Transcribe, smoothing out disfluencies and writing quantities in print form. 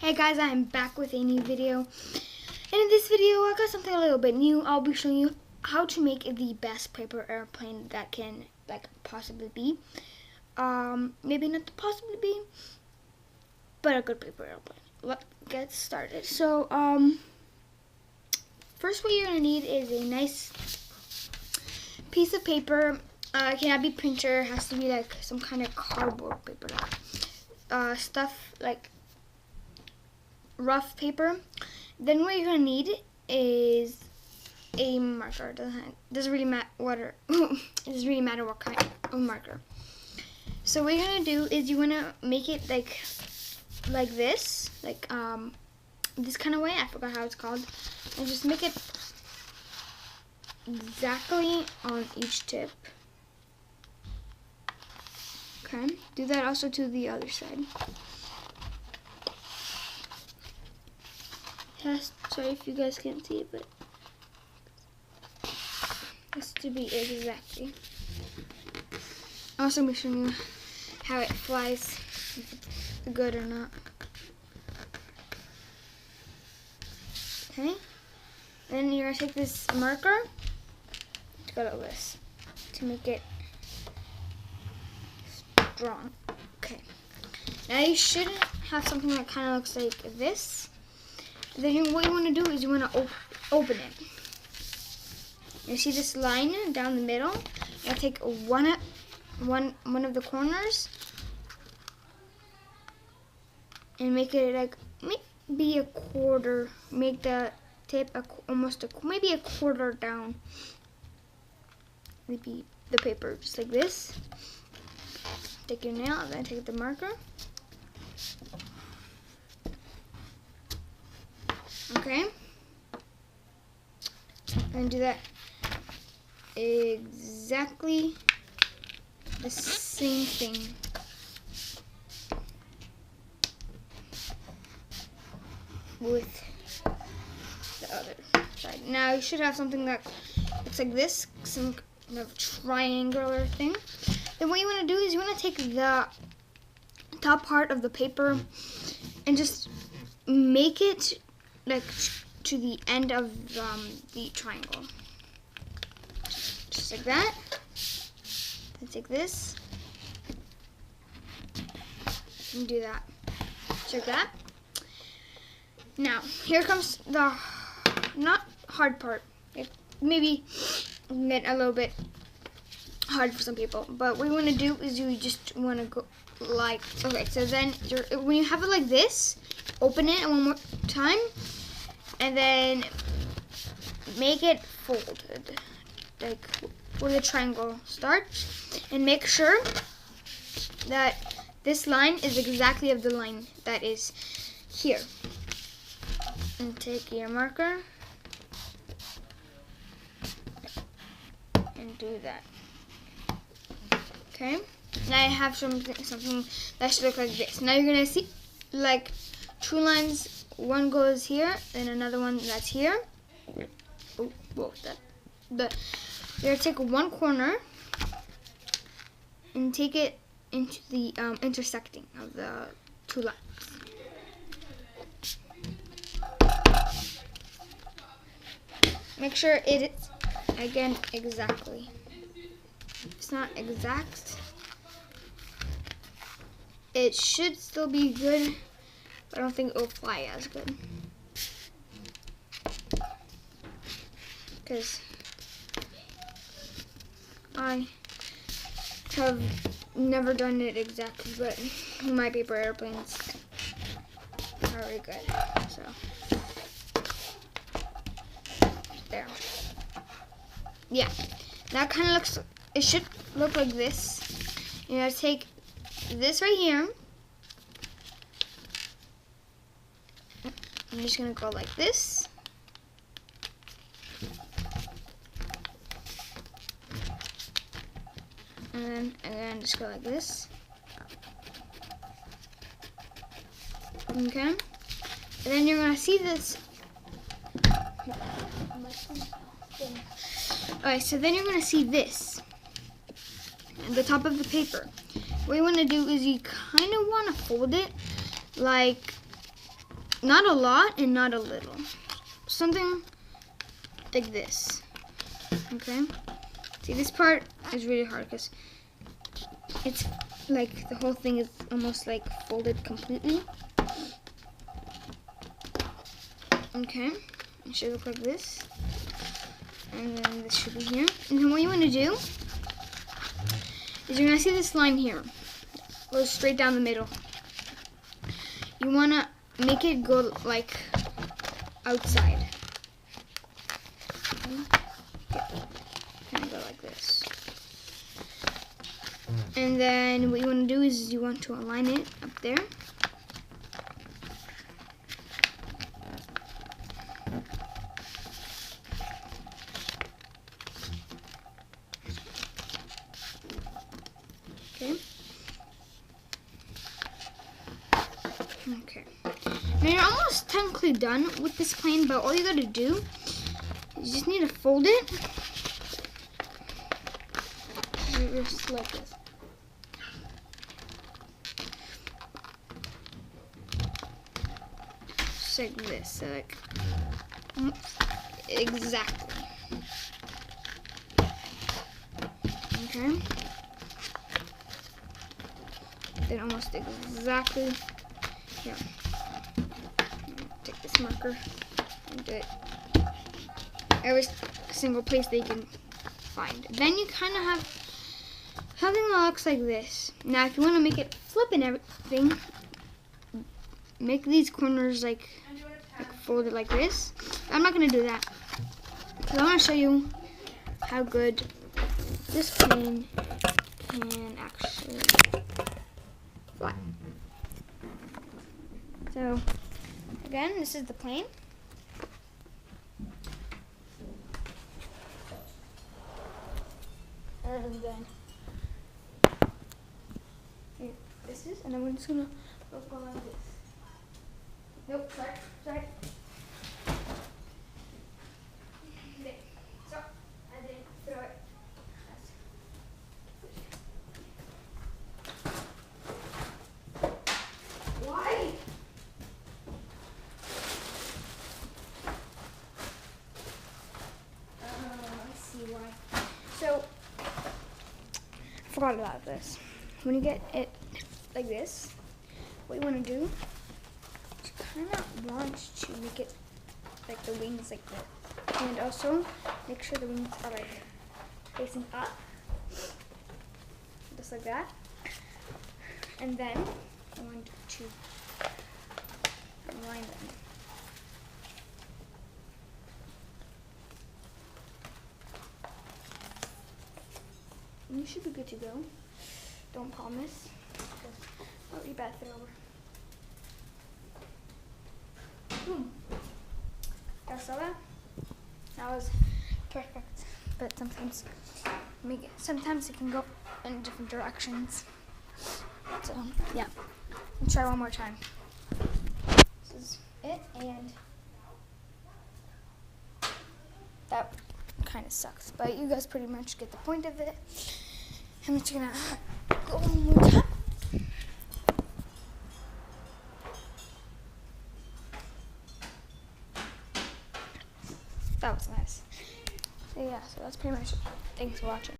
Hey guys, I am back with a new video. And in this video, I got something a little bit new. I'll be showing you how to make the best paper airplane that can possibly be. Maybe not possibly be, but a good paper airplane. Let's get started. So, first what you're gonna need is a nice piece of paper. It cannot be printer. It has to be like some kind of cardboard paper, stuff like rough paper. Then what you're gonna need is a marker. Doesn't really matter what it doesn't really matter what kind of marker. So what you're gonna do is you wanna make it like this, this kind of way. I forgot how it's called. And just make it exactly on each tip. Okay. Do that also to the other side. Sorry if you guys can't see it, but it has to be exactly. Also, be showing you how it flies, if it's good or not. Okay, then you're gonna take this marker to go like this to make it strong. Okay, now you should have something that kind of looks like this. Then what you want to do is you want to open it. You see this line down the middle? You gotta take one of the corners and make it like maybe a quarter. Make the tip maybe a quarter down. Maybe the paper just like this. Take your nail and then take the marker. Okay, and do that exactly the same thing. With the other side. Now you should have something that looks like this, some kind of triangular thing. Then what you want to do is you want to take the top part of the paper and just make it like to the end of the triangle, just like that. Then take this and do that, just like that. Now here comes the not hard part. It maybe get a little bit hard for some people, but what you want to do is you just want to go like, okay, so then when you have it like this, open it one more time and then make it folded, like where the triangle starts, and make sure that this line is exactly of the line that is here. And take your marker and do that. Okay, now I have something that should look like this. Now you're gonna see like two lines. One goes here, and another one that's here. Oh, whoa, you're gonna take one corner and take it into the intersecting of the two lines. Make sure it is again exactly. If it's not exact, it should still be good. I don't think it will fly as good, because I have never done it exactly, but my paper airplanes are very good. So there. Yeah, that kind of looks. It should look like this. You gotta take this right here. I'm just gonna go like this. And then just go like this. Okay. And then you're gonna see this. Alright, so then you're gonna see this at the top of the paper. What you wanna do is you kinda wanna fold it like not a lot and not a little. Something like this. Okay? See, this part is really hard because it's like the whole thing is almost like folded completely. Okay? It should look like this. And then this should be here. And then what you want to do is you're going to see this line here. Goes straight down the middle. You want to make it go like outside. Kind of go like this. And then what you want to do is you want to align it up there. Okay. Okay. Now you're almost technically done with this plane, but all you gotta do is you just need to fold it. Just like this. Just like this. So like exactly. Okay. Then almost exactly. Yeah. Take this marker and do it every single place that you can find. Then you kind of have something that looks like this. Now, if you want to make it flip and everything, make these corners like folded like this. I'm not going to do that. So I want to show you how good this plane can actually fly. So, again, this is the plane. And then here, this is, and then we're just gonna go like this. Nope, sorry. Okay, so I didn't throw it. Why? Let's see why. So, I forgot about this. When you get it like this, what you want to do, you kind of want to make it like the wings like this. And also, make sure the wings are like facing up, just like that. And then, I want to align them. And you should be good to go. Don't promise. I'll be bad throw over. Boom. Y'all saw that? That was perfect. But sometimes it can go in different directions. So yeah. Let's try one more time. This is it, and that kind of sucks. But you guys pretty much get the point of it. I'm just gonna go one more time. That was nice. So yeah, so that's pretty much it. Thanks for watching.